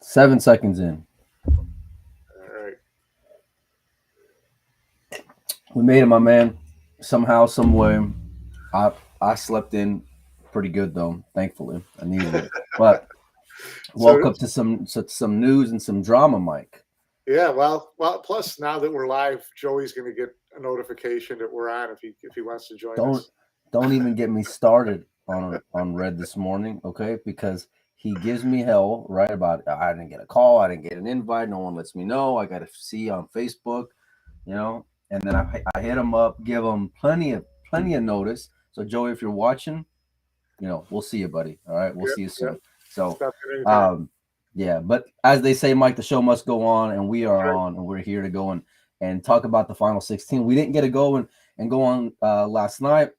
7 seconds in. All right. We made it, my man. Somehow, some way. I slept in pretty good though. Thankfully, I needed it. But woke So up to some news and some drama, Mike. yeah, well. Plus, now that we're live, Joey's going to get a notification that we're on if he wants to join Don't us. don't even get me started on Red this morning, okay? Because he gives me hell right about I didn't get a call, I didn't get an invite, no one lets me know. I got to see on Facebook, and then I hit him up, give him plenty of notice. So Joey, if you're watching, we'll see you, buddy. All right, we'll Yep, see you yep. soon. So, Stop at any time. yeah, but as they say, Mike, the show must go on, and we That's are right. on, and we're here to go and talk about the final 16. We didn't get to go and go on last night.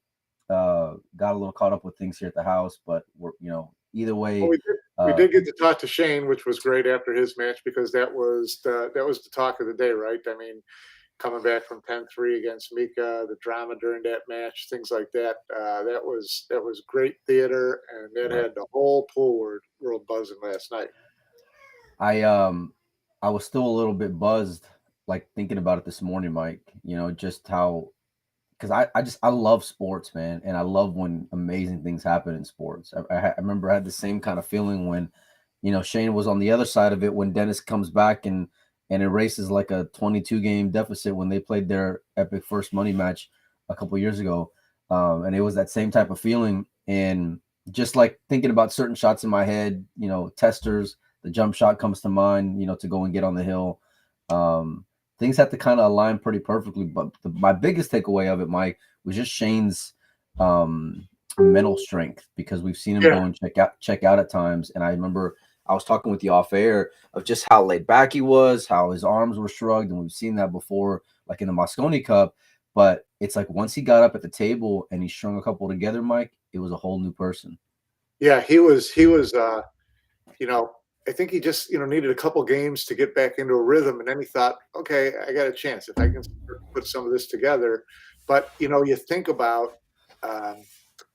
Got a little caught up with things here at the house, but we're either Well, way. we did get to talk to Shane, which was great after his match because that was the talk of the day, right? I mean, coming back from 10-3 against Mika, the drama during that match, things like that. That was great theater, and that Right. had the whole pool world buzzing last night. I was still a little bit buzzed, like thinking about it this morning, Mike. Just how because I love sports, man, and I love when amazing things happen in sports. I remember I had the same kind of feeling when, Shane was on the other side of it when Dennis comes back and erases like a 22 game deficit when they played their epic first money match a couple years ago, and it was that same type of feeling. And just like thinking about certain shots in my head, testers, the jump shot comes to mind, to go and get on the hill. Things had to kind of align pretty perfectly. But my biggest takeaway of it, Mike, was just Shane's mental strength because we've seen him Yeah, go and check out at times. And I remember I was talking with you off air of just how laid back he was, how his arms were shrugged, and we've seen that before, like in the Mosconi Cup. But it's like once he got up at the table and he strung a couple together, Mike, it was a whole new person. yeah, he was. You know, I think he just needed a couple games to get back into a rhythm, and then he thought, okay, I got a chance if I can put some of this together. But you think about um,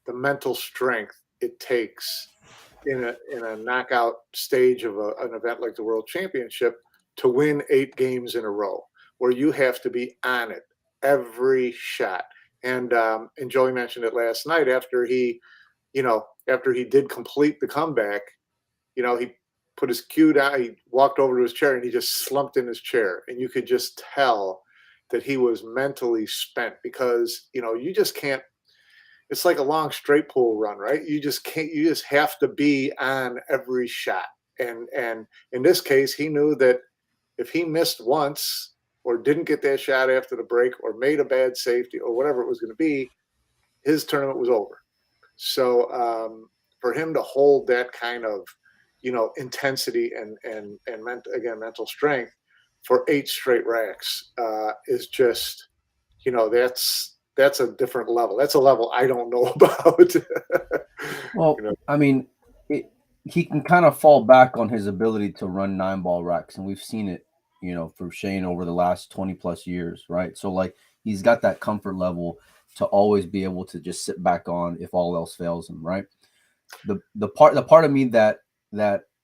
the mental strength it takes in a knockout stage of an event like the World Championship to win 8 games in a row, where you have to be on it every shot. And Joey mentioned it last night after he did complete the comeback. He put his cue down, he walked over to his chair, and he just slumped in his chair, and you could just tell that he was mentally spent because you just can't. It's like a long straight pool run, right? You just can't. You just have to be on every shot. And in this case, he knew that if he missed once or didn't get that shot after the break or made a bad safety or whatever it was going to be, his tournament was over. So for him to hold that kind of intensity and mental strength for 8 straight racks is just that's a different level. That's a level I don't know about. Well, you know, I mean, he can kind of fall back on his ability to run 9 ball racks, and we've seen it, for Shane over the last 20 plus years, right? So like he's got that comfort level to always be able to just sit back on if all else fails him, right? The part of me that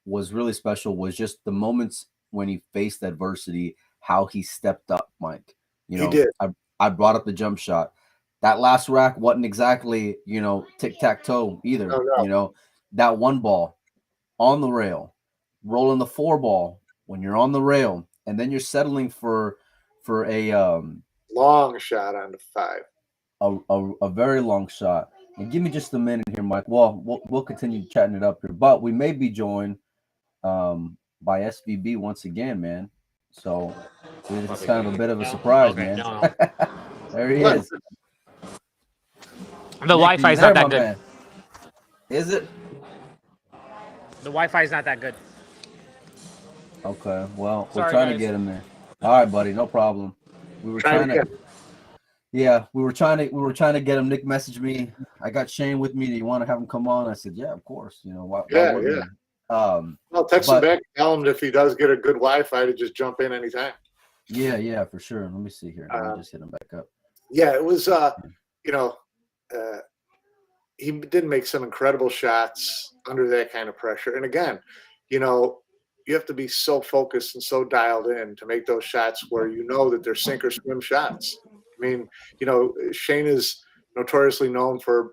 was really special was just the moments when he faced adversity, how he stepped up, Mike. You he know, did. I brought up the jump shot. That last rack wasn't exactly, tic-tac-toe either. No, no. That 1 ball on the rail, rolling the 4 ball when you're on the rail, and then you're settling for Long shot on the 5. a very long shot. And give me just a minute here, Mike. Well, we'll continue chatting it up here, but we may be joined by SVB once again, man. So it's kind of a bit of a surprise, Okay, man. no. There he What? is. The Nick, are Wi-Fi you is there, not my that good. man? Is it? The Wi-Fi is not that good. Okay. Well, we're Sorry, trying to guys. get him there. All right, buddy. No problem. We were Trying trying to to. Yeah, we were trying to get him. Nick messaged me. I got Shane with me. Do you want to have him come on? I said, yeah, of course. Why Yeah, wouldn't yeah. we? I'll text him But back and tell him if he does get a good Wi-Fi to just jump in anytime. yeah, for sure. Let me see here. Let me Um, just hit him back up. yeah, it was. You know, uh, he did make some incredible shots under that kind of pressure. And again, you know, you have to be so focused and so dialed in to make those shots where you know that they're sink or swim shots. I mean, Shane is notoriously known for,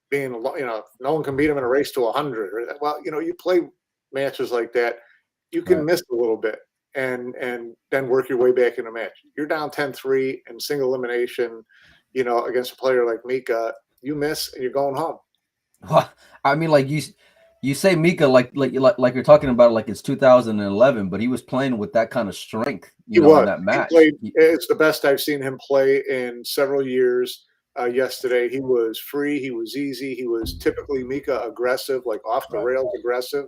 being, no one can beat him in a race to 100. Well, you play matches like that, you can Right. miss a little bit and then work your way back in a match. You're down 10-3 and single elimination, against a player like Mika, you miss and you're going home. Well, I mean, like you say Mika like you're talking about like it's 2011, but he was playing with that kind of strength, in that match. It's the best I've seen him play in several years. Yesterday, he was free, he was easy, he was typically Mika aggressive, like off the rails aggressive,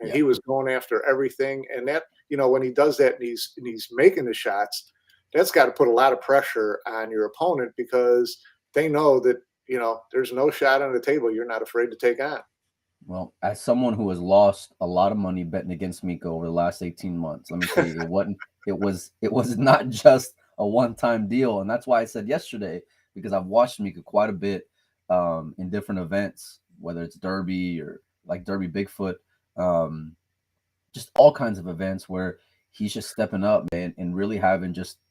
and he was going after everything. And that, when he does that and he's making the shots, that's got to put a lot of pressure on your opponent because they know that there's no shot on the table you're not afraid to take on. Well, as someone who has lost a lot of money betting against Mika over the last 18 months, let me tell you, it was not just a one-time deal. And that's why I said yesterday, because I've watched Mika quite a bit in different events, whether it's Derby or like Derby Bigfoot, just all kinds of events where he's just stepping up, man, and really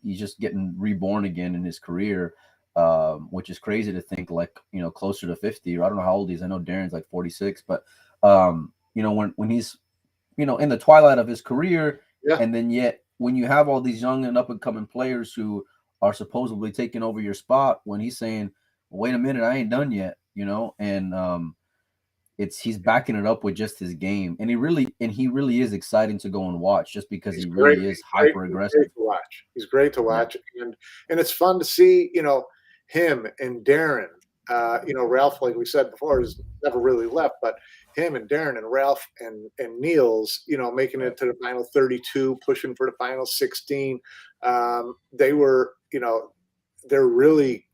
he's just getting reborn again in his career, which is crazy to think, like, closer to 50, or I don't know how old he is. I know Darren's like 46, but when he's, in the twilight of his career, and then yet when you have all these young and up and coming players who are supposedly taking over your spot, when he's saying, wait a minute, I ain't done yet, and he's backing it up with just his game, and he really is exciting to go and watch, just because he really is hyper aggressive. He's great to watch, and it's fun to see, him and Darren. Ralph, like we said before, has never really left, but him and Darren and Ralph and Niels, making it to the final 32, pushing for the final 16. They were, they're really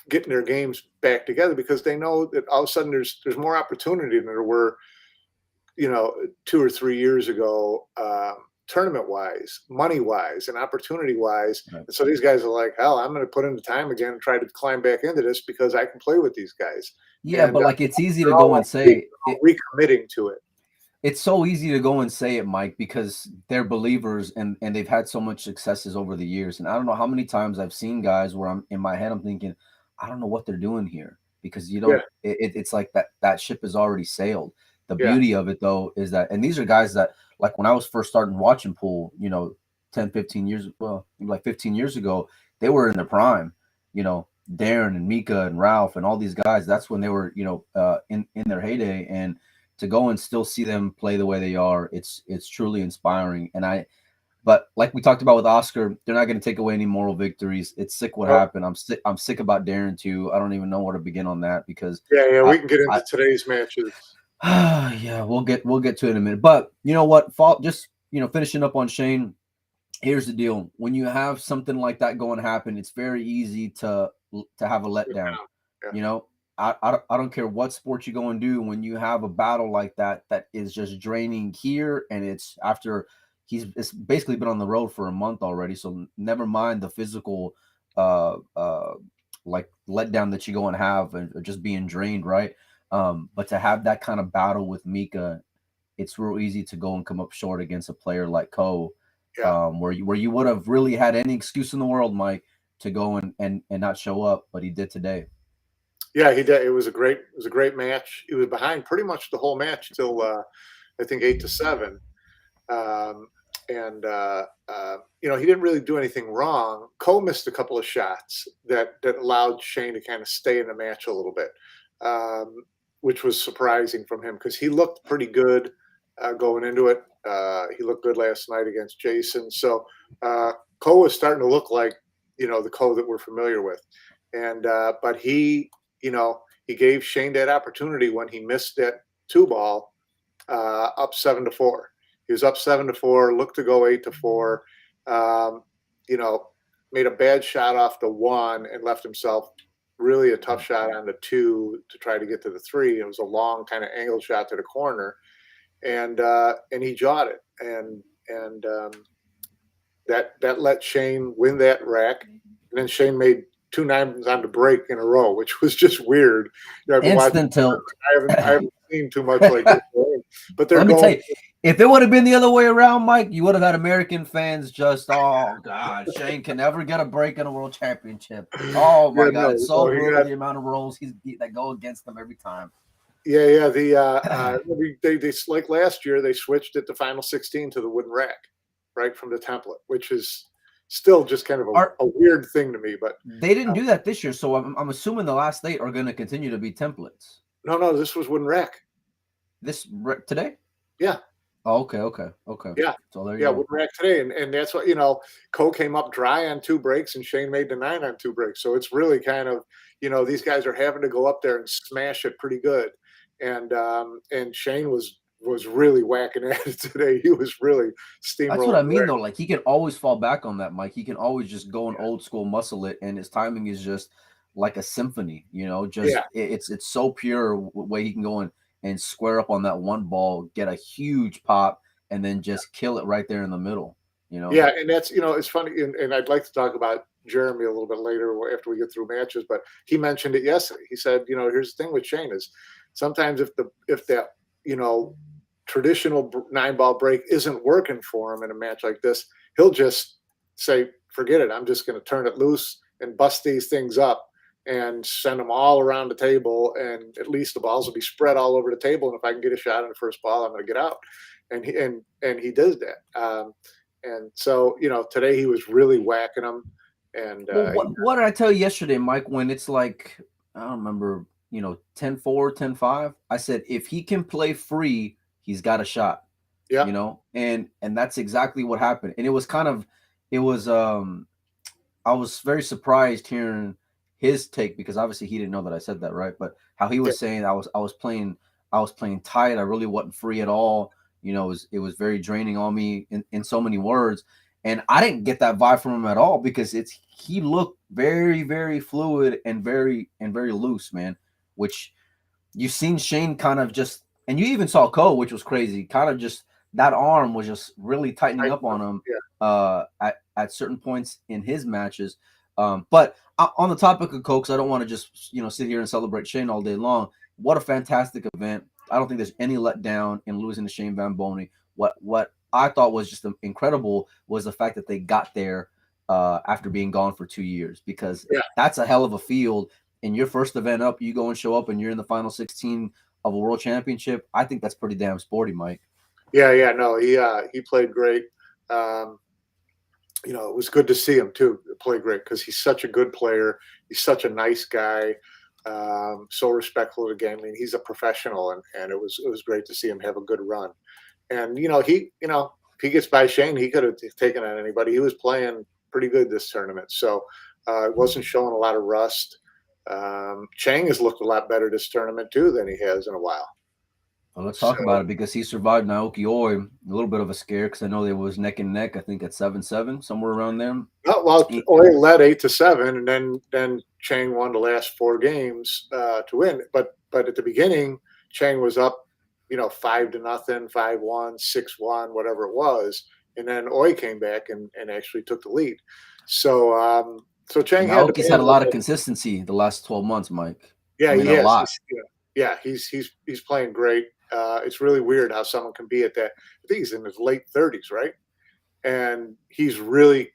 getting their games back together because they know that all of a sudden there's more opportunity than there were, 2 or 3 years ago, tournament wise, money wise, and opportunity wise. Right. And so these guys are like, hell, I'm going to put in the time again and try to climb back into this because I can play with these guys. Yeah, and, but like it's easy to go and say recommitting to it. It's so easy to go and say it, Mike, because they're believers and they've had so much successes over the years. And I don't know how many times I've seen guys where I'm in my head, I'm thinking, I don't know what they're doing here, because it's like that ship has already sailed. The beauty of it, though, is that, and these are guys that, like, when I was first starting watching pool, 10, 15 years, well, like 15 years ago, they were in their prime, Darren and Mika and Ralph and all these guys. That's when they were, in their heyday. And to go and still see them play the way they are, it's truly inspiring. But like we talked about with Oscar, they're not going to take away any moral victories. It's sick what happened. I'm sick about Darren too. I don't even know where to begin on that, because we can get into today's matches. Yeah, we'll get to it in a minute. But you know what? Just finishing up on Shane. Here's the deal: when you have something like that going to happen, it's very easy to have a letdown. Yeah. I don't care what sport you go and do. When you have a battle like that is just draining here, and it's after it's basically been on the road for a month already. So never mind the physical like letdown that you go and have, and just being drained, right? But to have that kind of battle with Mika, it's real easy to go and come up short against a player like Ko, where you would have really had any excuse in the world, Mike, to go and not show up, but he did today. Yeah, he did. It was a great match. He was behind pretty much the whole match till I think 8-7, he didn't really do anything wrong. Ko missed a couple of shots that allowed Shane to kind of stay in the match a little bit. Which was surprising from him because he looked pretty good going into it. He looked good last night against Jason. So Ko was starting to look like, the Ko that we're familiar with. And but he gave Shane that opportunity when he missed that 2-ball up 7-4. He was up 7-4, looked to go 8-4. Made a bad shot off the 1 and left himself really a tough shot on the 2 to try to get to the 3. It was a long kind of angled shot to the corner, and he jawed it, and that let Shane win that rack, and then Shane made 2 9s on the break in a row, which was just weird. Instant tilt. I haven't seen too much like this, but they're Let me tell you, If it would have been the other way around, Mike, you would have had American fans just, oh God, Shane can never get a break in a world championship. Oh my Yeah, God, it's so no, he brutal got the amount of rolls that go against them every time. yeah. They like last year they switched it to final 16 to the wooden rack, right from the template, which is still just kind of a weird thing to me. But they didn't do that this year, so I'm assuming the last 8 are going to continue to be templates. no, this was wooden rack. Today? Yeah. Oh, okay. Yeah. So there you go. Wooden rack today, and that's what Cole came up dry on 2 breaks, and Shane made the 9 on 2 breaks. So it's really kind of these guys are having to go up there and smash it pretty good, and Shane was really whacking at it today. He was really steamrolling. That's what I mean, though. Like he can always fall back on that, Mike. He can always just go and old school muscle it, and his timing is just like a symphony. It's so pure way he can go and square up on that one ball, get a huge pop, and then just kill it right there in the middle. Yeah, and that's it's funny, and I'd like to talk about Jeremy a little bit later after we get through matches, but he mentioned it yesterday. He said, here's the thing with Shane is sometimes if that traditional 9-ball break isn't working for him in a match like this, he'll just say, forget it. I'm just going to turn it loose and bust these things up and send them all around the table. And at least the balls will be spread all over the table. And if I can get a shot on the first ball, I'm going to get out. And he does that. And so, today he was really whacking them. And what did I tell you yesterday, Mike, when it's like, I don't remember, 10-4, 10-5, I said, if he can play free, he's got a shot. Yeah. And that's exactly what happened. And I was very surprised hearing his take, because obviously he didn't know that I said that, right? But how he was saying I was playing tight. I really wasn't free at all. It was very draining on me in so many words. And I didn't get that vibe from him at all, because he looked very, very fluid and very loose, man, which you've seen Shane kind of just, and you even saw Cole, which was crazy, kind of just that arm was just really tightening up on him at certain points in his matches. But on the topic of Cole, because I don't want to just sit here and celebrate Shane all day long. What a fantastic event. I don't think there's any letdown in losing to Shane Van Boening. What I thought was just incredible was the fact that they got there after being gone for 2 years, because that's a hell of a field. In your first event up, you go and show up and you're in the final 16 of a world championship. I think that's pretty damn sporty, Mike. Yeah, no, he played great. It was good to see him too play great, because he's such a good player. He's such a nice guy, so respectful of the game. I mean, he's a professional, and it was great to see him have a good run. And if he gets by Shane, he could have taken on anybody. He was playing pretty good this tournament, so it wasn't showing a lot of rust. Chang has looked a lot better this tournament too than he has in a while. Well, let's talk about it, because he survived Naoki Oi, a little bit of a scare, because I know they was neck and neck, I think at 7-7, somewhere around there. Well, Oi led 8-7, and then Chang won the last 4 games to win. But at the beginning, Chang was up, 5-0, 5-1, 6-1, whatever it was, and then Oi came back and actually took the lead. So Chang Naoki's had a lot of consistency the last 12 months, Mike. Yeah, he has. A lot. He's playing great. It's really weird how someone can be at that. I think he's in his late 30s, right? And he's really,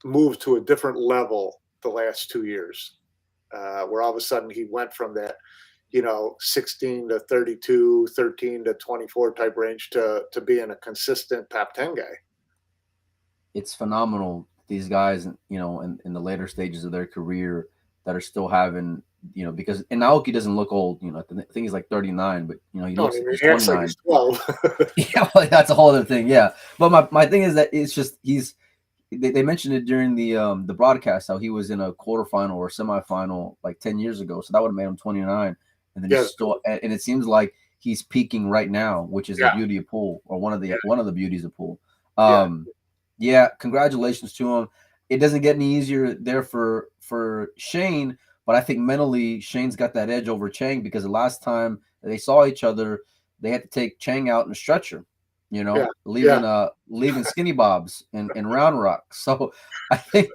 moved to a different level the last 2 years, where all of a sudden he went from that, 16 to 32, 13 to 24 type range to being a consistent top 10 guy. It's phenomenal. These guys, in the later stages of their career that are still having, because Naoki doesn't look old. I think he's like 39, but he looks he's 29. Like he's 12. Yeah, well, that's a whole other thing. Yeah, but my thing is that it's just they mentioned it during the broadcast how he was in a quarterfinal or semifinal like 10 years ago, so that would have made him 29, and then he's still, and it seems like he's peaking right now, which is the beauty of pool, or one of the beauties of pool. Yeah, congratulations to him. It doesn't get any easier there for Shane, but I think mentally Shane's got that edge over Chang, because the last time they saw each other, they had to take Chang out in a stretcher, leaving Skinny Bobs and Round Rock. So I think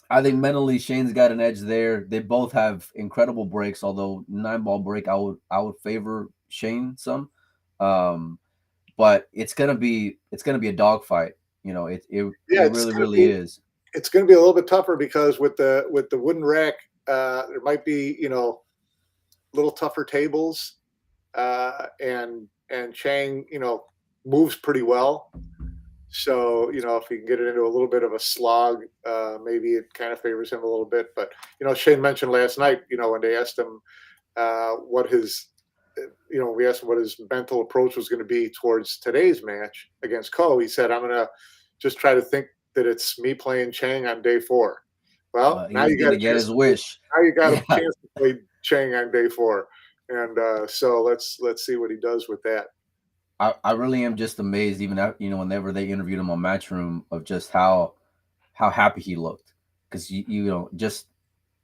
mentally Shane's got an edge there. They both have incredible breaks, although 9-ball break I would favor Shane some. But it's gonna be a dogfight. You know, Yeah, it really is. it's going to be a little bit tougher because with the wooden rack, there might be a little tougher tables, and Chang moves pretty well. So if he can get it into a little bit of a slog, maybe it kind of favors him a little bit. But Shane mentioned last night, when they asked him what his we asked him what his mental approach was going to be towards today's match against Ko. He said, "I'm going to just try to think that it's me playing Chang on day 4." Well, now He's you got gonna a get chance. his wish. Now you got Yeah. a chance to play Chang on day 4, and so let's see what he does with that. I really am just amazed, even whenever they interviewed him on Matchroom, of just how happy he looked, because just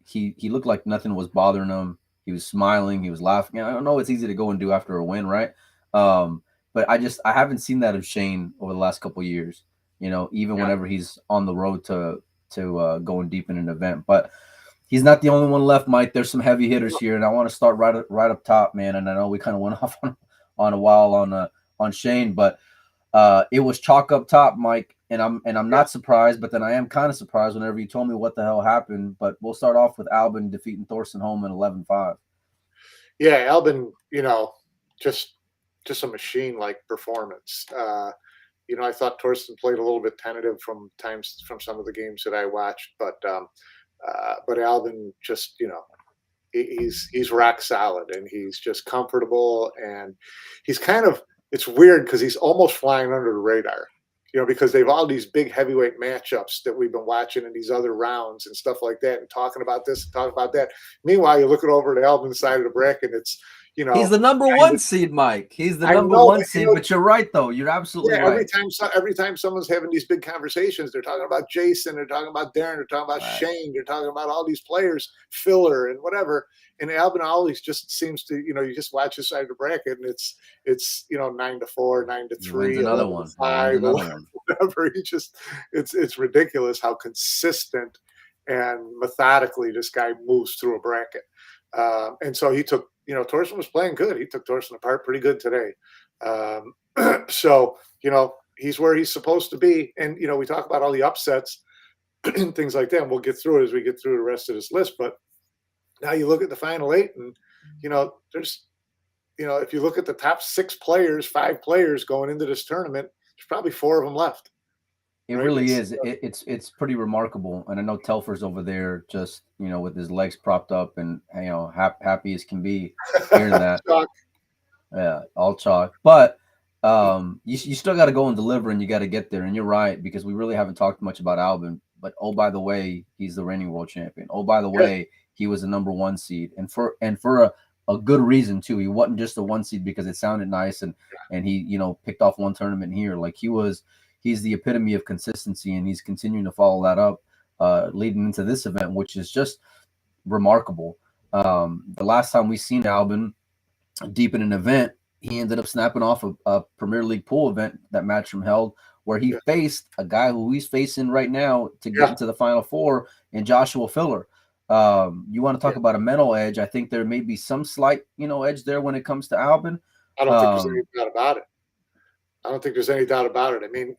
he looked like nothing was bothering him. He was smiling, he was laughing. I don't know, it's easy to go and do after a win, right? But I haven't seen that of Shane over the last couple of years. Even whenever he's on the road to going deep in an event, but he's not the only one left, Mike. There's some heavy hitters here, and I want to start right up top, man. And I know we kind of went off on a while on Shane, but it was chalk up top, Mike. And I'm not surprised, but then I am kind of surprised whenever you told me what the hell happened. But we'll start off with Albin defeating Thorsten Holm in 11-5. Yeah, Albin, just a machine-like performance. I thought Torsten played a little bit tentative from some of the games that I watched, but Albin just, he's rock solid, and he's just comfortable, and he's it's weird because he's almost flying under the radar, because they've all these big heavyweight matchups that we've been watching in these other rounds and stuff like that, and talking about this and talking about that. Meanwhile, you look it over at Albin's side of the bracket, it's he's the number one seed, Mike. He's the number one seed. But you're right, though. You're absolutely right. Every time someone's having these big conversations, they're talking about Jason, they're talking about Darren, they're talking about Shane, they're talking about all these players, Filler and whatever. And Albin always just seems to, you just watch his side of the bracket, and it's 9-4, 9-3, another one, 5, whatever. It's ridiculous how consistent and methodically this guy moves through a bracket. And so he took, Torsten was playing good. He took Torsten apart pretty good today. So, he's where he's supposed to be. And, we talk about all the upsets and things like that, and we'll get through it as we get through the rest of this list. But now you look at the final 8, and, there's, if you look at the top 5 players going into this tournament, there's probably 4 of them left. It really is. It's pretty remarkable. And I know Telfer's over there just, with his legs propped up and, happy as can be hearing that. Yeah, all chalk. But you still got to go and deliver, and you got to get there. And you're right, because we really haven't talked much about Albin. But, oh, by the way, he's the reigning world champion. Oh, by the way, he was a number 1 seed. And for a good reason, too. He wasn't just a 1 seed because it sounded nice and he, picked off one tournament here. Like, he's the epitome of consistency, and he's continuing to follow that up leading into this event, which is just remarkable. The last time we seen Albin deep in an event, he ended up snapping off a Premier League pool event that Matchroom held, where he faced a guy who he's facing right now to get into the Final Four in Joshua Filler. You want to talk about a mental edge? I think there may be some slight, edge there when it comes to Albin. I don't think there's any doubt about it. I don't think there's any doubt about it. I mean,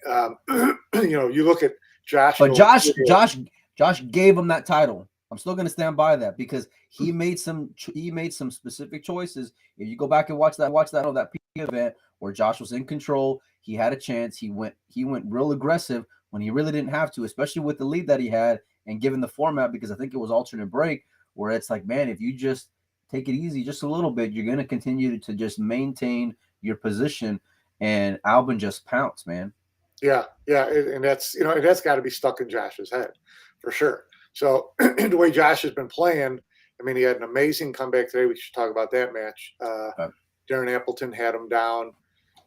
you look at Josh. But Josh gave him that title. I'm still going to stand by that, because he made some specific choices. If you go back and watch that event where Josh was in control, he had a chance. He went real aggressive when he really didn't have to, especially with the lead that he had, and given the format, because I think it was alternate break, where it's like, man, if you just take it easy just a little bit, you're going to continue to just maintain your position. And Albin just pounced, man. Yeah, and that's that's got to be stuck in Josh's head for sure. So the way Josh has been playing, I mean, he had an amazing comeback today. We should talk about that match. Darren Appleton had him down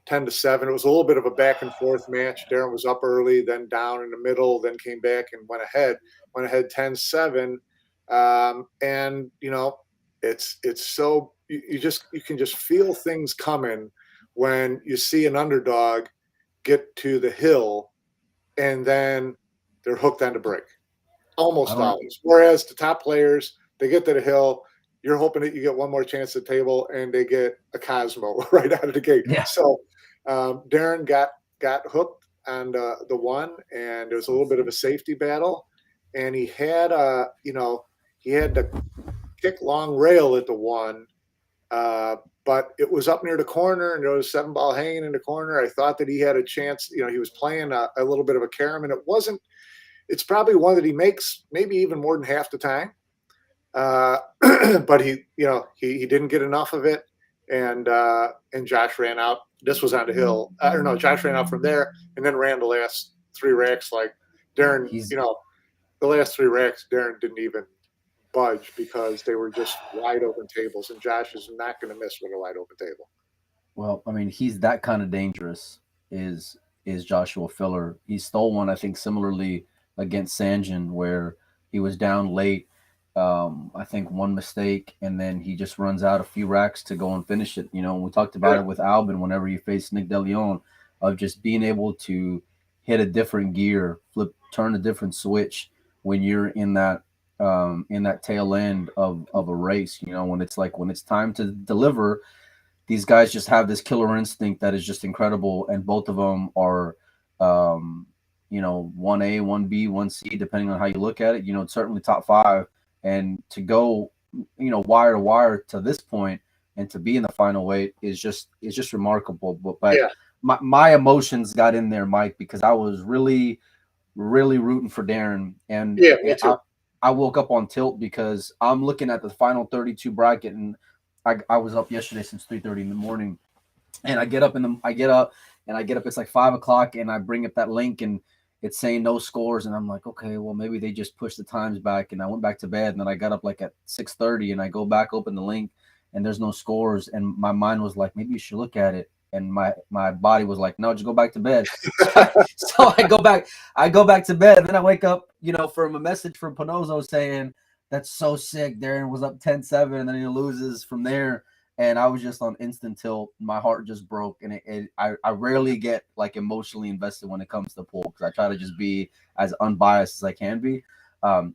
10-7. It was a little bit of a back and forth match. Darren was up early, then down in the middle, then came back and went ahead 10-7. And it's so you can just feel things coming when you see an underdog get to the hill and then they're hooked on the break. Almost always. Whereas the top players, they get to the hill, you're hoping that you get one more chance at the table, and they get a Cosmo right out of the gate. Yeah. So Darren got hooked on the one, and there was a little bit of a safety battle, and he had he had to kick long rail at the one, but it was up near the corner, and there was a 7-ball hanging in the corner. I thought that he had a chance. He was playing a little bit of a carom, and it wasn't. It's probably one that he makes maybe even more than half the time. But he didn't get enough of it, and Josh ran out. This was on the hill. Or no, Josh ran out from there, and then ran the last 3 racks like Darren. The last 3 racks, Darren didn't even budge because they were just wide open tables, and Josh is not going to miss with a wide open table. Well, I mean, he's that kind of dangerous. Is Joshua Filler? He stole one, I think, similarly against Sanjin, where he was down late. I think one mistake, and then he just runs out a few racks to go and finish it. We talked about it with Albin whenever he faced Nick DeLeon, of just being able to hit a different gear, turn a different switch when you're in that tail end of a race. When it's time to deliver, these guys just have this killer instinct that is just incredible, and both of them are 1A, 1B, 1C, depending on how you look at it. Certainly top 5. And to go, wire to wire to this point and to be in the final 8 is just remarkable. But yeah. my emotions got in there, Mike, because I was really, really rooting for Darren. And yeah, me too. I woke up on tilt because I'm looking at the final 32 bracket, and I was up yesterday since 3:30 in the morning, and I get up it's like 5 o'clock, and I bring up that link, and it's saying no scores, and I'm like, okay, well, maybe they just pushed the times back, and I went back to bed, and then I got up like at 6:30, and I go back, open the link, and there's no scores, and my mind was like, maybe you should look at it, and my body was like, no, just go back to bed. So I go back to bed, and then I wake up, from a message from Panozzo saying, that's so sick, Darren was up 10-7, and then he loses from there. And I was just on instant tilt. My heart just broke, and I rarely get like emotionally invested when it comes to pool, because I try to just be as unbiased as I can be,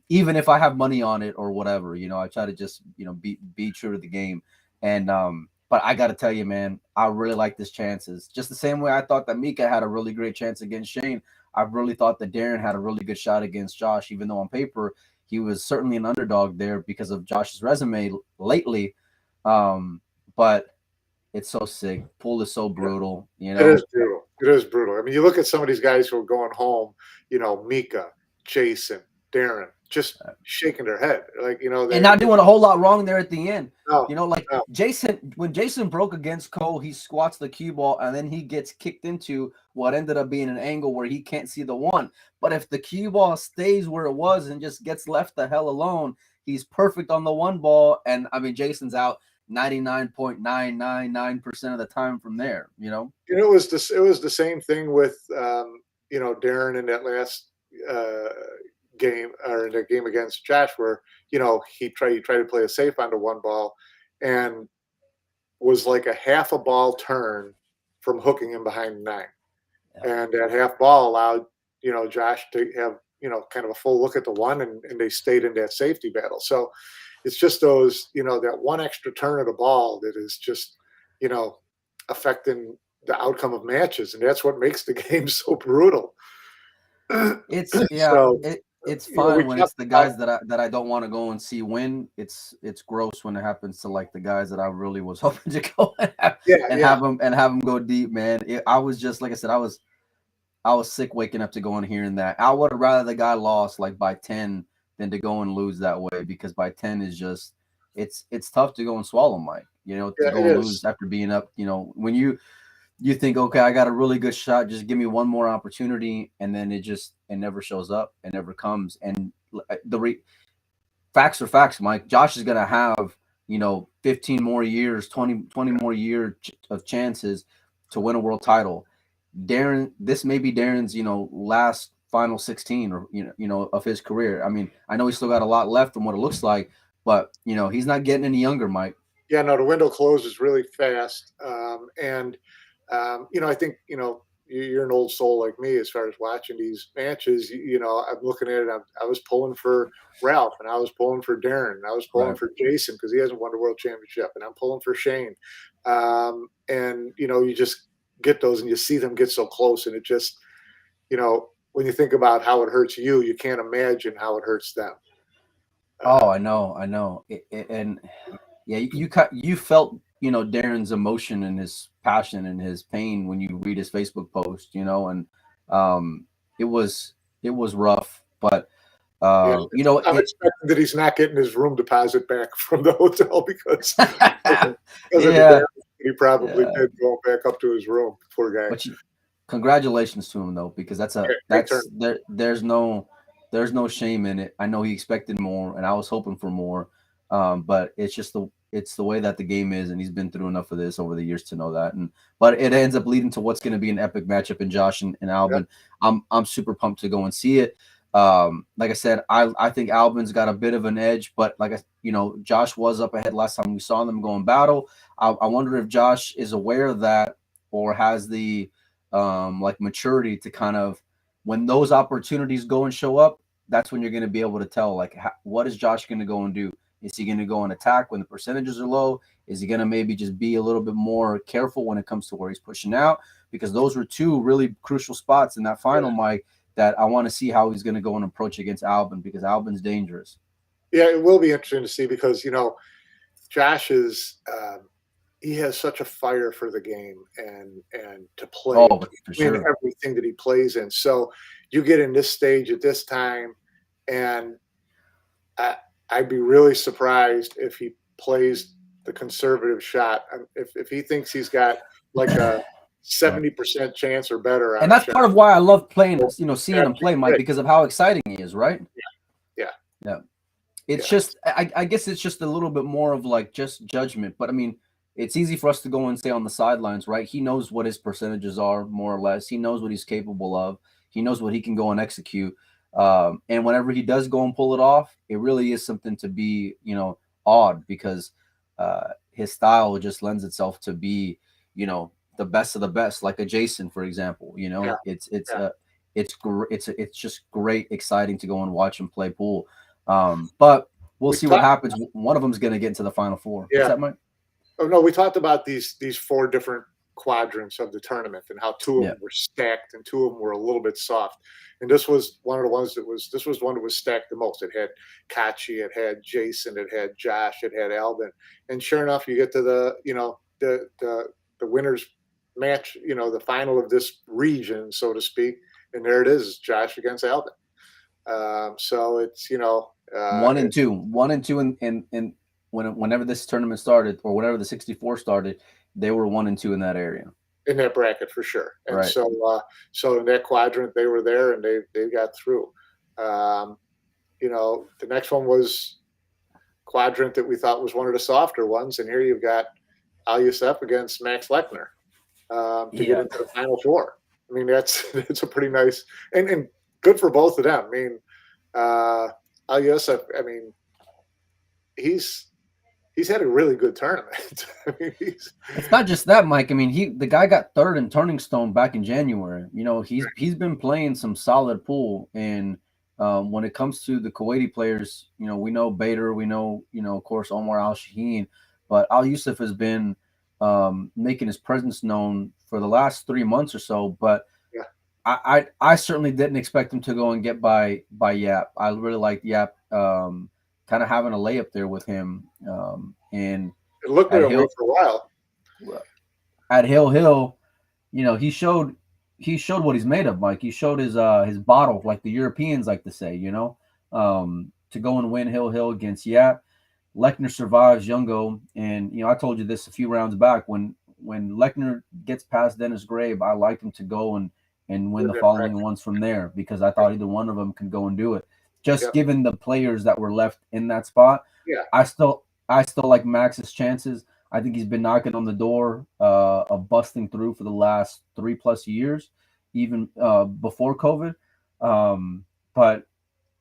even if I have money on it or whatever. I try to just be true to the game. And but I got to tell you, man, I really like this chances. Just the same way I thought that Mika had a really great chance against Shane. I really thought that Darren had a really good shot against Josh, even though on paper he was certainly an underdog there because of Josh's resume lately. But it's so sick. Pool is so brutal. It is brutal. It is brutal. I mean, you look at some of these guys who are going home, Mika, Jason, Darren, just shaking their head. And not doing a whole lot wrong there at the end. No, Jason, when Jason broke against Cole, he squats the cue ball, and then he gets kicked into what ended up being an angle where he can't see the one. But if the cue ball stays where it was and just gets left the hell alone, he's perfect on the one ball. And I mean, Jason's out 99.999% of the time from there. It was the same thing with Darren in that last game, or in the game against Josh, where he tried to play a safe on the one ball and was like a half a ball turn from hooking him behind the 9. Yeah. And that half ball allowed Josh to have kind of a full look at the one, and they stayed in that safety battle. So it's just those, that one extra turn of the ball that is just, affecting the outcome of matches. And that's what makes the game so brutal. It's fine when it's the guys that I don't want to go and see win. It's gross when it happens to like the guys that I really was hoping to go and have them go deep, man. I was just, like I said, I was sick waking up to going and hearing that. I would have rather the guy lost like by 10 than to go and lose that way, because by 10 is just it's tough to go and swallow, Mike. To go and lose after being up. When you think, okay, I got a really good shot, just give me one more opportunity, and then it never shows up, it never comes. And facts are facts, Mike. Josh is gonna have 15 more years, 20 more years of chances to win a world title. Darren, this may be Darren's last final 16 or of his career. I mean, I know he's still got a lot left from what it looks like, but he's not getting any younger, Mike. Yeah, no, the window closes really fast. I think you're an old soul like me as far as watching these matches. I'm looking at it. I was pulling for Ralph, and I was pulling for Darren, and I was pulling Right. for Jason because he hasn't won the world championship, and I'm pulling for Shane. And you just get those, and you see them get so close, and it just, when you think about how it hurts you, you can't imagine how it hurts them. Oh, I know. And yeah, you felt, Darren's emotion and his passion and his pain when you read his Facebook post, and it was rough, but Yeah, I'm it expecting that he's not getting his room deposit back from the hotel because of the yeah, damage he probably yeah. did going back up to his room. Poor guy. But congratulations to him though, because Yeah, great turn. there's no shame in it. I know he expected more, and I was hoping for more. But it's the way that the game is, and he's been through enough of this over the years to know that. But it ends up leading to what's going to be an epic matchup in Josh and Albin. Yeah. I'm super pumped to go and see it. Like I said, I think Albin's got a bit of an edge, but Josh was up ahead last time we saw them go in battle. I wonder if Josh is aware of that or has the maturity to kind of, when those opportunities go and show up, that's when you're going to be able to tell what is Josh going to go and do. Is he going to go and attack when the percentages are low? Is he going to maybe just be a little bit more careful when it comes to where he's pushing out? Because those were two really crucial spots in that final, Mike, that I want to see how he's going to go and approach against Albin, because Albin's dangerous. Yeah, it will be interesting to see because, Josh is he has such a fire for the game and to play in everything that he plays in. So you get in this stage at this time, and I'd be really surprised if he plays the conservative shot. If he thinks he's got like a 70% chance or better, and that's part of why I love playing, seeing him play, Mike, because of how exciting he is, right? Yeah. It's just, I guess it's just a little bit more of just judgment, but I mean, it's easy for us to go and stay on the sidelines, right? He knows what his percentages are, more or less. He knows what he's capable of. He knows what he can go and execute. And whenever he does go and pull it off, it really is something to be, awed, because his style just lends itself to be, the best of the best, like a Jason, for example. It's just great, exciting to go and watch him play pool. But we'll see what happens. One of them is going to get into the Final Four. Yeah. What's that, Mike? Oh no, we talked about these four different quadrants of the tournament and how two of them were stacked and two of them were a little bit soft. And this was one of the ones this was one that was stacked the most. It had Kachi, it had Jason, it had Josh, it had Albin. And sure enough, you get to the winners match, the final of this region, so to speak. And there it is, Josh against Albin. So it's, 1 and 2 in whenever this tournament started, or whenever the 64 started, they were 1 and 2 in that area, in that bracket for sure. And right. So in that quadrant, they were there and they got through. The next one was quadrant that we thought was one of the softer ones, and here you've got Al Youssef against Max Lechner to get into the Final Four. I mean, that's a pretty nice and good for both of them. I mean, Al Youssef, I mean, he's had a really good tournament. I mean, it's not just that, Mike. I mean, the guy got third in Turning Stone back in January. He's been playing some solid pool, and when it comes to the Kuwaiti players, we know Bader, we know, of course, Omar Al Shaheen, but Al Youssef has been making his presence known for the last 3 months or so. But I certainly didn't expect him to go and get by Yap. I really liked Yap. Kind of having a layup there with him, and it looked like him for a while. At Hill, he showed what he's made of, Mike. He showed his bottle, like the Europeans like to say, to go and win Hill against Yap. Lechner survives Youngo, and I told you this a few rounds back. When Lechner gets past Dennis Grabe, I like him to go and win the following ones from there, because I thought either one of them can go and do it. Just given the players that were left in that spot, I still like Max's chances. I think he's been knocking on the door of busting through for the last 3+ years, even before COVID. But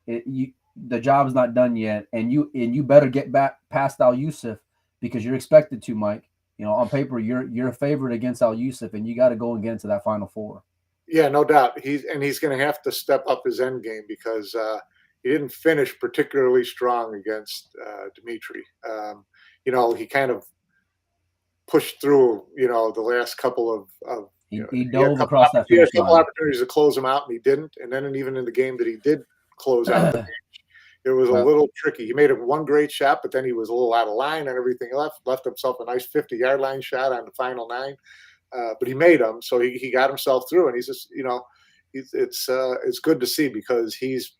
the job's not done yet, and you better get back past Al Youssef, because you're expected to, Mike. On paper, you're a favorite against Al Youssef, and you got to go and get into that Final Four. Yeah, no doubt. He's going to have to step up his end game because he didn't finish particularly strong against Dimitri. He kind of pushed through. The last couple of He dove across that he had finish a couple line. opportunities to close him out, and he didn't. And then even in the game that he did close out the match, it was a little tricky. He made one great shot, but then he was a little out of line and everything left himself a nice 50-yard line shot on the final 9. But he made them, so he got himself through, and he's just it's good to see because he's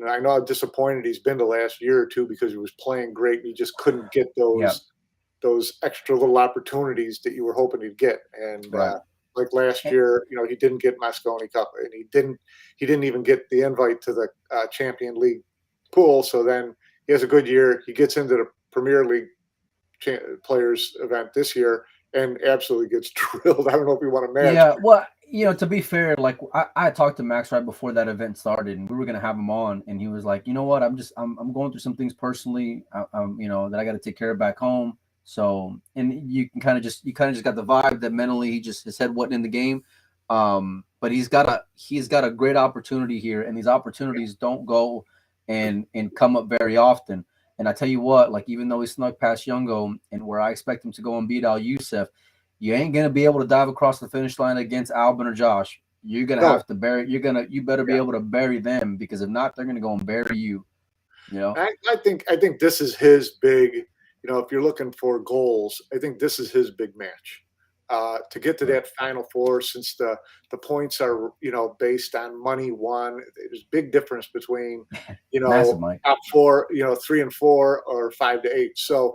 I know how disappointed he's been the last year or two because he was playing great and he just couldn't get those extra little opportunities that you were hoping he'd get. And like last year, he didn't get Mosconi Cup, and he didn't even get the invite to the Champion League pool. So then he has a good year. He gets into the Premier League players event this year and absolutely gets drilled. I don't know if you want to match. Yeah, well, to be fair, like I talked to Max right before that event started, and we were gonna have him on, and he was like, you know what, I'm going through some things personally, that I got to take care of back home. So, and you kind of just got the vibe that mentally his head wasn't in the game. But he's got a great opportunity here, and these opportunities don't go and come up very often. And I tell you what, like even though he snuck past Youngo, and where I expect him to go and beat Al Youssef, you ain't gonna be able to dive across the finish line against Albin or Josh. You're gonna have to bury. You better be able to bury them, because if not, they're gonna go and bury you. I think this is his big. If you're looking for goals, I think this is his big match. To get to that Final Four, since the points are based on money won, there's a big difference between Massive, top 4, 3 and 4, or 5 to 8. So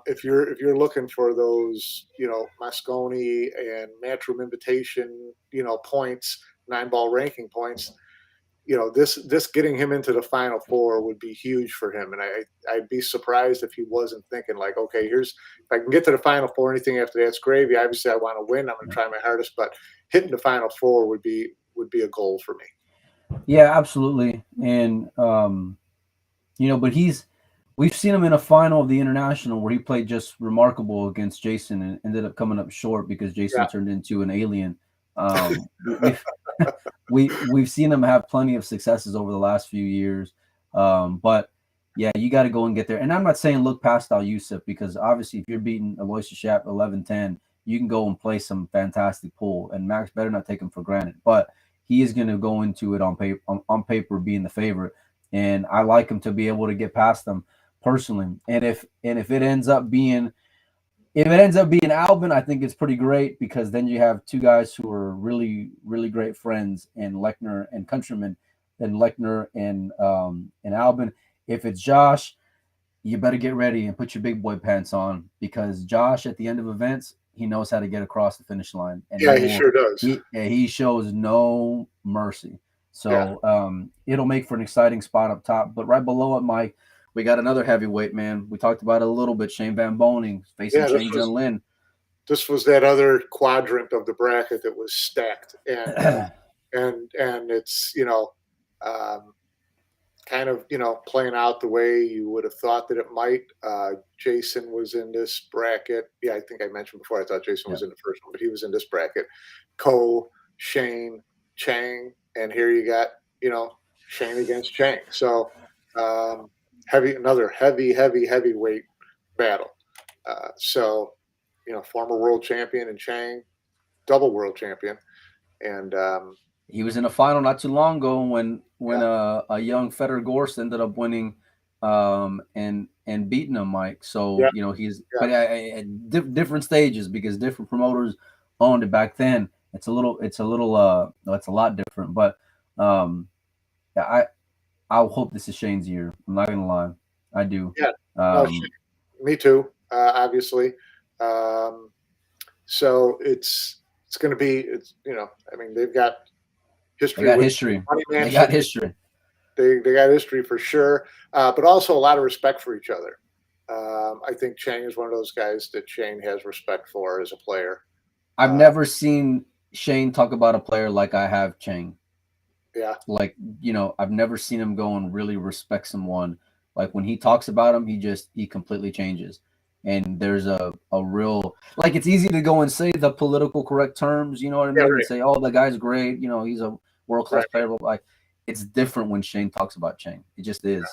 if you're looking for those Mosconi and Matchroom Invitation points, 9-ball ranking points, this getting him into the Final Four would be huge for him. And I'd be surprised if he wasn't thinking like, okay, if I can get to the Final Four, anything after that's gravy. Obviously I want to win. I'm going to try my hardest, but hitting the Final Four would be a goal for me. Yeah, absolutely. And, but we've seen him in a final of the International where he played just remarkable against Jason and ended up coming up short because Jason turned into an alien. We've seen him have plenty of successes over the last few years. But yeah, you got to go and get there. And I'm not saying look past Al Youssef, because obviously if you're beating Aloysius Shap 11-10, you can go and play some fantastic pool, and Max better not take him for granted. But he is going to go into it on paper being the favorite, and I like him to be able to get past them personally. And if it ends up being Albin, I think it's pretty great, because then you have two guys who are really, really great friends, and Lechner and Countryman, and Lechner and Albin. If it's Josh, you better get ready and put your big boy pants on, because Josh, at the end of events, he knows how to get across the finish line. And he sure does. He shows no mercy. So it'll make for an exciting spot up top. But right below it, Mike, we got another heavyweight, man. We talked about it a little bit. Shane Van Boening facing Chang Lin. This was that other quadrant of the bracket that was stacked, and it's kind of playing out the way you would have thought that it might. Jason was in this bracket. Yeah, I think I mentioned before. I thought Jason was in the first one, but he was in this bracket. Shane, Chang, and here you got Shane against Chang. So. Another heavyweight battle. Former world champion and Chang, double world champion, and he was in a final not too long ago when a young Federer Gorst ended up winning, and beating him, Mike. So he's but at different stages, because different promoters owned it back then. It's a lot different, but I hope this is Shane's year. I'm not gonna lie, I do. Yeah, me too. Obviously, so it's going to be. They've got history. They got history. They got history. They got history for sure, but also a lot of respect for each other. I think Chang is one of those guys that Shane has respect for as a player. I've never seen Shane talk about a player like I have Chang. Yeah. Like, I've never seen him go and really respect someone. Like when he talks about him, he completely changes. and there's a real, like, it's easy to go and say the political correct terms, you know what I Yeah, mean, and right, say, oh, the guy's great, you know, he's a world class right. player, but like, it's different when Shane talks about Chang. It just is,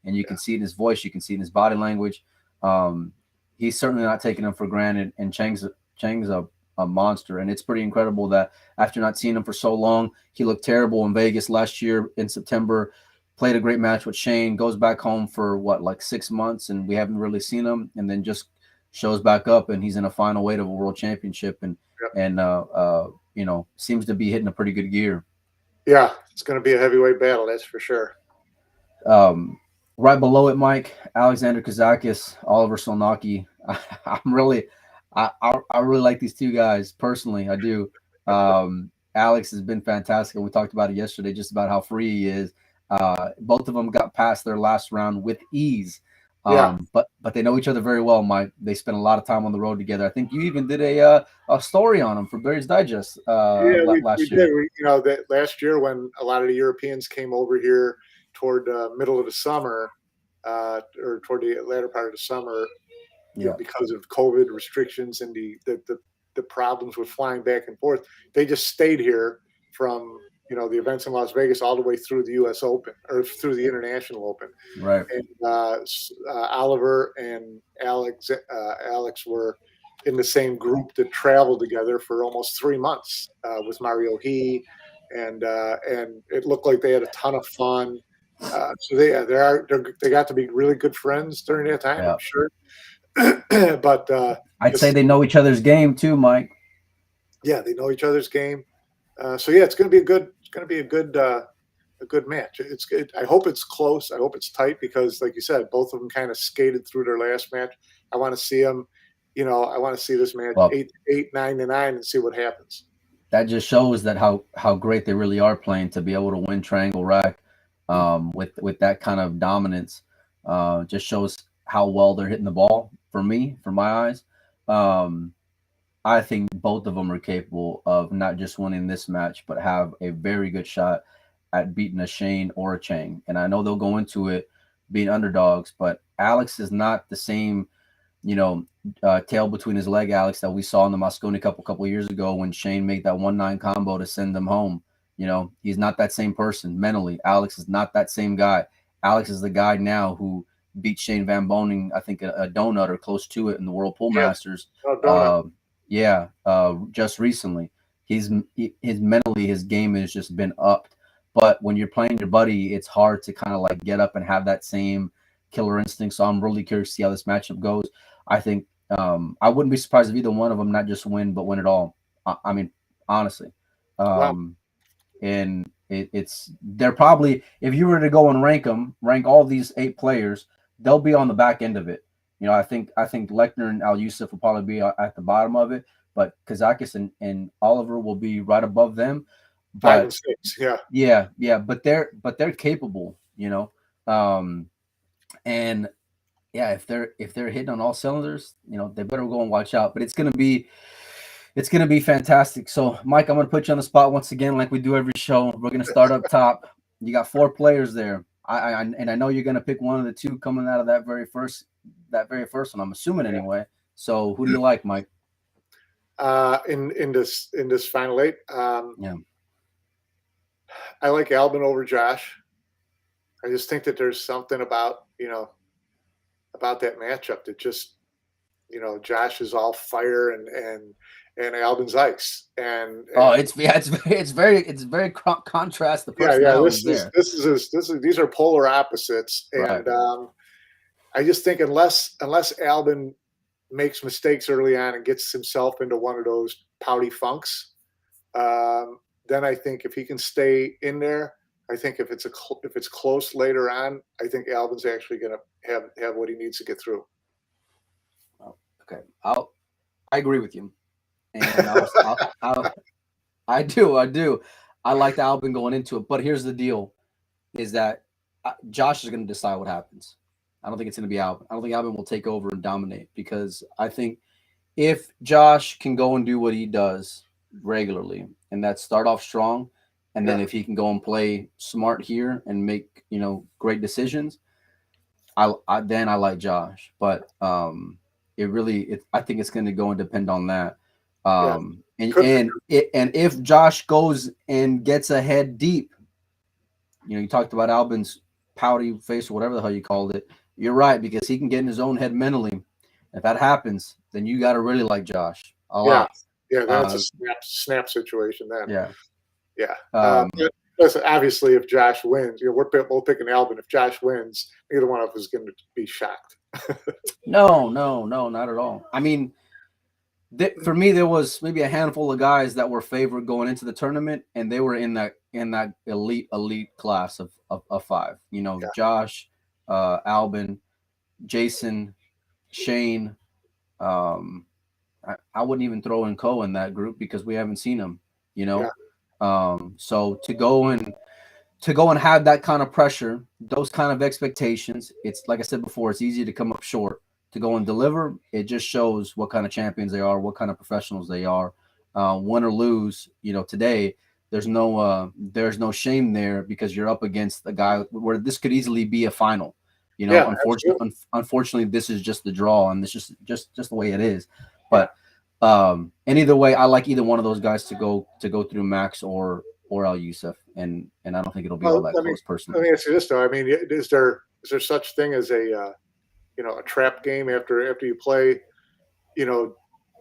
and you Yeah, can see it in his voice, you can see it in his body language. Um, he's certainly not taking him for granted, and Chang's a monster, and it's pretty incredible that after not seeing him for so long, he looked terrible in Vegas last year in September. Played a great match with Shane, goes back home for what, like 6 months, and we haven't really seen him, and then just shows back up, and he's in a final weight of a world championship, and yeah. you know, seems to be hitting a pretty good gear. Yeah, it's going to be a heavyweight battle, that's for sure. Um, right below it, Mike, Alexander Kazakis, Oliver Solnaki. I'm really, I really like these two guys personally. I do. Alex has been fantastic. We talked about it yesterday, just about how free he is. Both of them got past their last round with ease. Yeah, But they know each other very well, Mike. They spent a lot of time on the road together. I think you even did a story on them for Billiards Digest yeah, we last did. year. That last year when a lot of the Europeans came over here toward the middle of the summer, or toward the latter part of the summer, Yeah, because of COVID restrictions and the problems with flying back and forth, they just stayed here from the events in Las Vegas all the way through the U.S. Open or through the International Open. right. And Oliver and Alex were in the same group that traveled together for almost 3 months with Mario He, and it looked like they had a ton of fun. So they got to be really good friends during that time, Yeah. I'm sure. But I'd say just they know each other's game too, Mike. yeah, they know each other's game. So yeah, it's going to be a good. It's going to be a good match. It's good. I hope it's close. I hope it's tight because, like you said, both of them kind of skated through their last match. I want to see them. I want to see this match Well, 8, 9-9, and see what happens. that just shows that how great they really are playing to be able to win triangle rack with that kind of dominance. Just shows how well they're hitting the ball. For me, for my eyes, um, I think both of them are capable of not just winning this match, but have a very good shot at beating a Shane or a Chang. And I know they'll go into it being underdogs, but Alex is not the same, you know, tail between his leg Alex that we saw in the Moscone Cup a couple of years ago when Shane made that 1-9 combo to send them home. You know, he's not that same person mentally. Alex is not that same guy. Alex is the guy now who beat Shane Van Boening, I think, a donut or close to it in the World Pool Yeah, Masters. no donut. Uh, yeah, just recently. His mentally, his game has just been upped. But when you're playing your buddy, it's hard to kind of like get up and have that same killer instinct. So I'm really curious to see how this matchup goes. I think I wouldn't be surprised if either one of them not just win, but win it all. I mean, honestly. Wow. And it's they're probably, if you were to go and rank all these 8 players, they'll be on the back end of it. You know, I think Lechner and Al Yusuf will probably be at the bottom of it, but Kazakis and Oliver will be right above them. 5 and But 6. Yeah. yeah, but they're capable, you know. And yeah, if they're hitting on all cylinders, you know, they better go and watch out. But it's gonna be fantastic. So, Mike, I'm gonna put you on the spot once again, like we do every show. We're gonna start up top. You got 4 players there. And I know you're gonna pick one of the two coming out of that very first one. I'm assuming Yeah. anyway. So, who do you like, Mike? In this final 8, Yeah. I like Albin over Josh. I just think that there's something about that matchup that just Josh is all fire and Albin's ice Oh, and it's very contrast the yeah, personalities there. these are polar opposites, Right. and I just think unless Albin makes mistakes early on and gets himself into one of those pouty funks, then I think if he can stay in there, I think if it's close later on, I think Albin's actually going to have what he needs to get through. Oh, okay. I agree with you, and I do. I like the Albin going into it, but here's the deal: is that Josh is going to decide what happens. I don't think it's going to be Albin. I don't think Albin will take over and dominate because I think if Josh can go and do what he does regularly, and that start off strong, and then Yeah, if he can go and play smart here and make great decisions, then I like Josh. But I think it's going to go and depend on that. Yeah. And if Josh goes and gets ahead deep, you talked about Albin's pouty face or whatever the hell you called it. You're right, because he can get in his own head mentally. If that happens, then you got to really like Josh a Yeah. lot. Yeah. Then it's a snap situation then. Yeah. Yeah. Listen, obviously, if Josh wins, we're both picking Albin. If Josh wins, neither one of us is going to be shocked. No, not at all. I mean, for me, there was maybe a handful of guys that were favored going into the tournament, and they were in that elite class of five. Yeah. Josh, Albin, Jason, Shane. I wouldn't even throw in Cole in that group because we haven't seen him. Yeah. So to go and have that kind of pressure, those kind of expectations, it's like I said before, it's easy to come up short. To go and deliver, it just shows what kind of champions they are, what kind of professionals they are. Win or lose, today there's no shame there, because you're up against a guy where this could easily be a final. Unfortunately, this is just the draw, and this is just the way it is. But and either way, I like either one of those guys to go through Max or Al Youssef, and I don't think it'll be all that close personally. Let me ask you this though. I mean, is there such thing as a trap game after you play,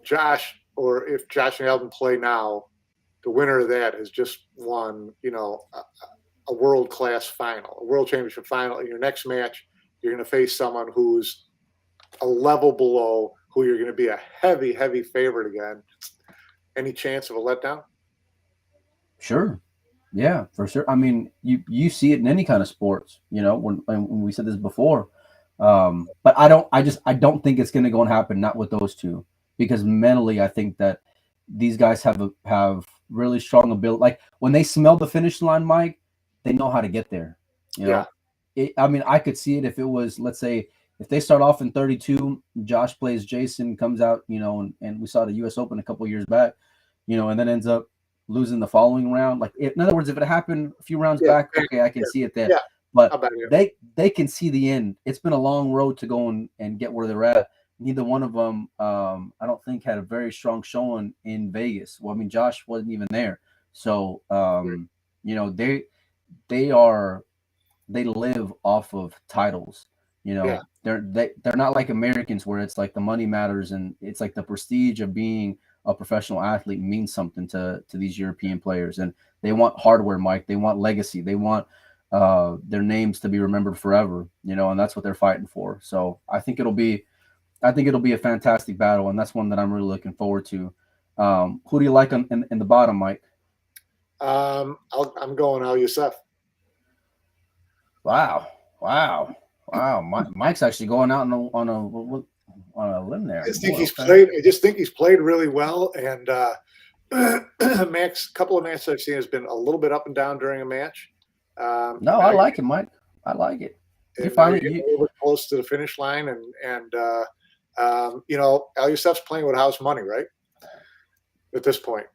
Josh, or if Josh and Albin play now, the winner of that has just won, a world-class final, a world championship final. In your next match, you're going to face someone who's a level below, who you're going to be a heavy, heavy favorite again. Any chance of a letdown? Sure. Yeah, for sure. I mean, you see it in any kind of sports, when we said this before. But I don't think it's going to go and happen. Not with those two, because mentally, I think that these guys have really strong ability. Like when they smell the finish line, Mike, they know how to get there. I mean, I could see it if it was, let's say, if they start off in 32, Josh plays Jason, comes out, and we saw the U.S. Open a couple years back, and then ends up losing the following round. Like, in other words, if it happened a few rounds back, okay, I can see it there. Yeah. But they can see the end. It's been a long road to go and get where they're at. Neither one of them, I don't think, had a very strong showing in Vegas. Well, I mean, Josh wasn't even there. So, they live off of titles. They're not like Americans, where it's like the money matters, and it's like the prestige of being a professional athlete means something to these European players, and they want hardware, Mike. They want legacy. They want their names to be remembered forever, and that's what they're fighting for. So I think it'll be a fantastic battle, and that's one that I'm really looking forward to. Who do you like in the bottom, Mike? I'm going Al Youssef. Wow. Mike's actually going out on a limb there. I just think he's played really well, and Max, a couple of matches I've seen has been a little bit up and down during a match. I like it, Mike. I like it. You're finally close to the finish line, and Al Youssef's playing with house money, right? At this point.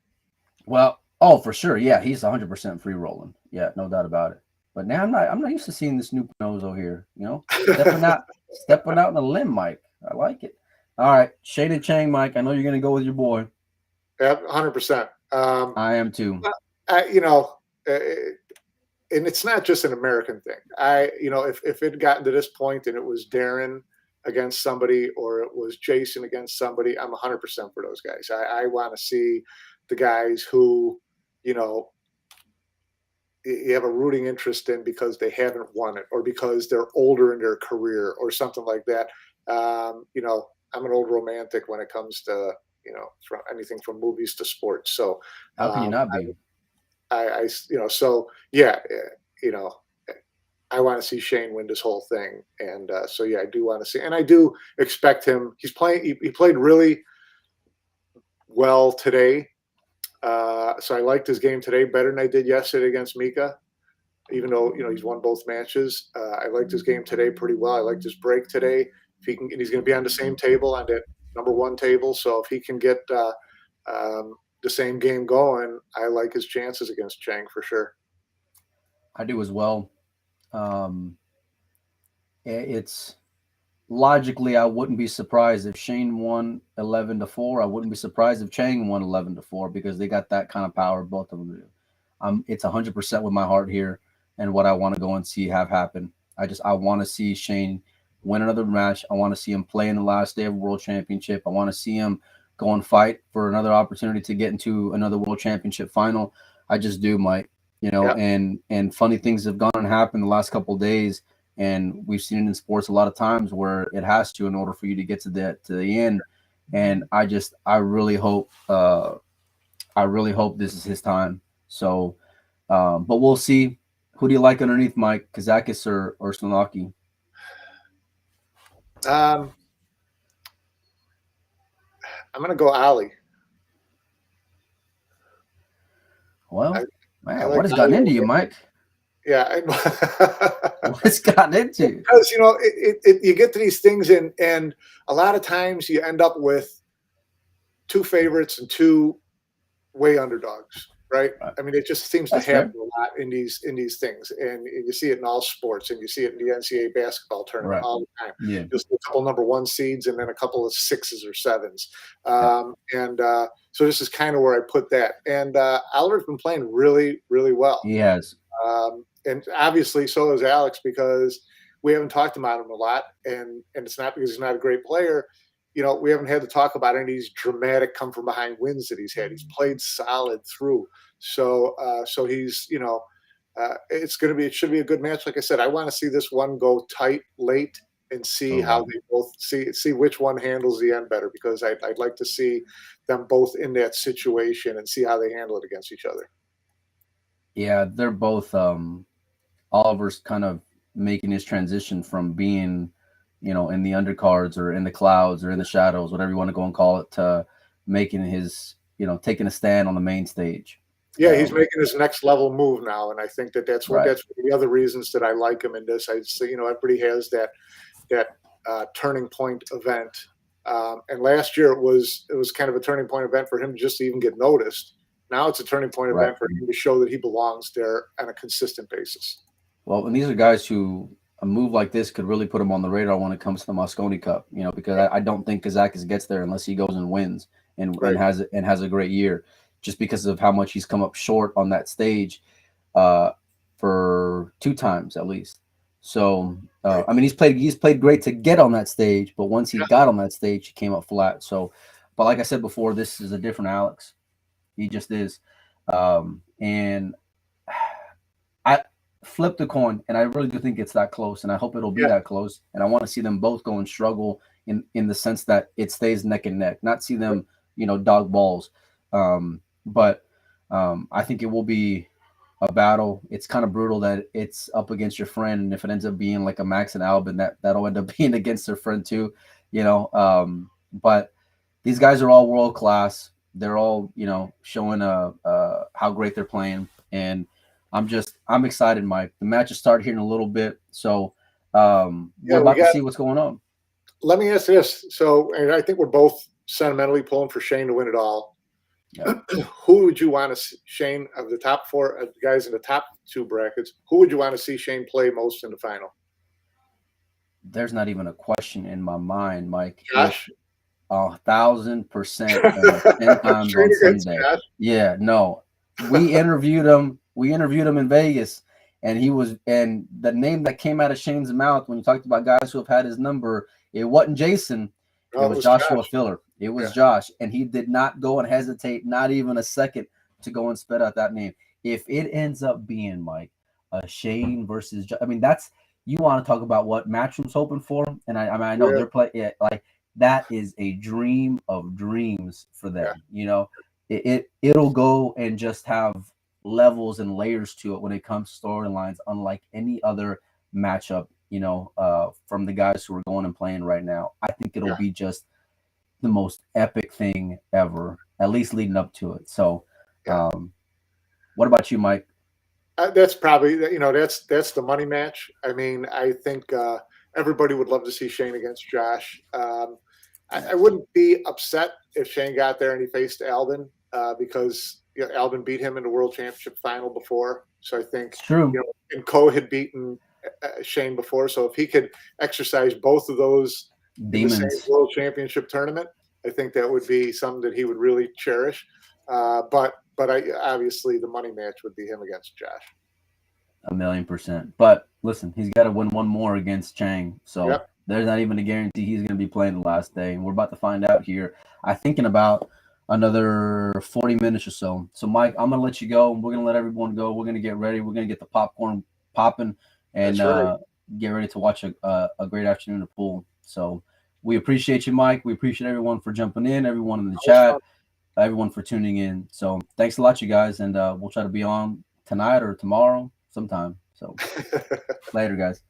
Well, for sure, yeah, he's 100% free rolling. Yeah, no doubt about it. But now I'm not used to seeing this new Panozzo here. Stepping out on a limb, Mike. I like it. All right, Shane and Chang, Mike. I know you're going to go with your boy. Yeah, 100%. I am too. And it's not just an American thing. If it had gotten to this point and it was Darren against somebody, or it was Jason against somebody, I'm 100% for those guys. I want to see the guys who, you have a rooting interest in because they haven't won it, or because they're older in their career, or something like that. I'm an old romantic when it comes to, from anything from movies to sports. So how can you not be? I want to see Shane win this whole thing. And I do want to see, and I do expect him. He played really well today. So I liked his game today better than I did yesterday against Mika, even though, he's won both matches. I liked his game today pretty well. I liked his break today. If he can, and he's going to be on the same table, on that number one table. So if he can get the same game going, I like his chances against Chang for sure. I do as well. It's logically, I wouldn't be surprised if Shane won 11-4. I wouldn't be surprised if Chang won 11-4 because they got that kind of power. Both of them do. It's 100% with my heart here and what I want to go and see have happen. I want to see Shane win another match. I want to see him play in the last day of World Championship. I want to see him go and fight for another opportunity to get into another World Championship final. I just do, Mike. Yeah. And funny things have gone and happened the last couple of days. And we've seen it in sports a lot of times where it has to in order for you to get to the end. And I really hope this is his time. So, but we'll see. Who do you like underneath, Mike? Kazakis or Slanaki? I'm gonna go Ali. Well, man, like what has gotten into you, Mike? Yeah, What's gotten into you? Because you get to these things and a lot of times you end up with two favorites and two way underdogs, right? I mean, it just seems to happen a lot in these things, and you see it in all sports, and you see it in the NCAA basketball tournament all the time. Yeah. Just a couple number one seeds and then a couple of 6s or 7s, so this is kind of where I put that. And Oliver's been playing really, really well. He has. And obviously so has Alex, because we haven't talked about him a lot, and it's not because he's not a great player. We haven't had to talk about any of these dramatic come from behind wins that he's had. He's played solid through. So he's, it should be a good match. Like I said, I want to see this one go tight late and see how they both see which one handles the end better, because I'd like to see them both in that situation and see how they handle it against each other. Yeah, they're both, Oliver's kind of making his transition from being, in the undercards or in the clouds or in the shadows, whatever you want to go and call it, to making his, taking a stand on the main stage. Yeah, he's making his next level move now, and I think that's one of the other reasons that I like him in this. I say, everybody has that turning point event, and last year it was kind of a turning point event for him just to even get noticed. Now it's a turning point event for him to show that he belongs there on a consistent basis. Well, and these are guys who a move like this could really put them on the radar when it comes to the Mosconi Cup, because I don't think Kazakis gets there unless he goes and wins and has a great year, just because of how much he's come up short on that stage for 2 times at least. So, I mean, he's played great to get on that stage, but once he got on that stage, he came up flat. So, but like I said before, this is a different Alex. He just is. And I flipped the coin, and I really do think it's that close, and I hope it'll be that close. And I want to see them both go and struggle in the sense that it stays neck and neck, not see them, dog balls. But I think it will be a battle. It's kind of brutal that it's up against your friend, and if it ends up being like a Max and Albin, that'll end up being against their friend too, but these guys are all world class. They're all, showing how great they're playing, and I'm excited, Mike. The matches start here in a little bit, so we're about to see what's going on. Let me ask this. So, and I think we're both sentimentally pulling for Shane to win it all. Yeah. Who would you want to see, Shane, of the top 4 guys in the top 2 brackets? Who would you want to see Shane play most in the final? There's not even a question in my mind, Mike. Josh? 1,000% 10 times on Sunday. Yeah, no. We interviewed him in Vegas, and the name that came out of Shane's mouth when you talked about guys who have had his number, it wasn't Jason. It was Joshua Filler. It was Josh, and he did not go and hesitate, not even a second, to go and spit out that name. If it ends up being, Mike, a Shane versus, that's, you want to talk about what Matchroom's hoping for, and I know they're playing. Yeah, like that is a dream of dreams for them. It'll go and just have levels and layers to it when it comes to storylines, unlike any other matchup. From the guys who are going and playing right now. I think it'll be just the most epic thing ever, at least leading up to it. So, what about you, Mike? That's probably, that's the money match. I mean, I think everybody would love to see Shane against Josh. I wouldn't be upset if Shane got there and he faced Albin, because Albin beat him in the World Championship final before. So I think, it's true. And Ko had beaten Shane before. So if he could exercise both of those in the same Demons. World Championship tournament, I think that would be something that he would really cherish. But obviously the money match would be him against Josh. 1,000,000%. But listen, he's got to win one more against Chang. So Yep. there's not even a guarantee he's going to be playing the last day. And we're about to find out here, I think, in about another 40 minutes or so. So, Mike, I'm going to let you go. We're going to let everyone go. We're going to get ready. We're going to get the popcorn popping and get ready to watch a great afternoon of pool. So we appreciate you, Mike. We appreciate everyone for jumping in, everyone in the chat, everyone for tuning in. So thanks a lot, you guys. And we'll try to be on tonight or tomorrow sometime. So later, guys.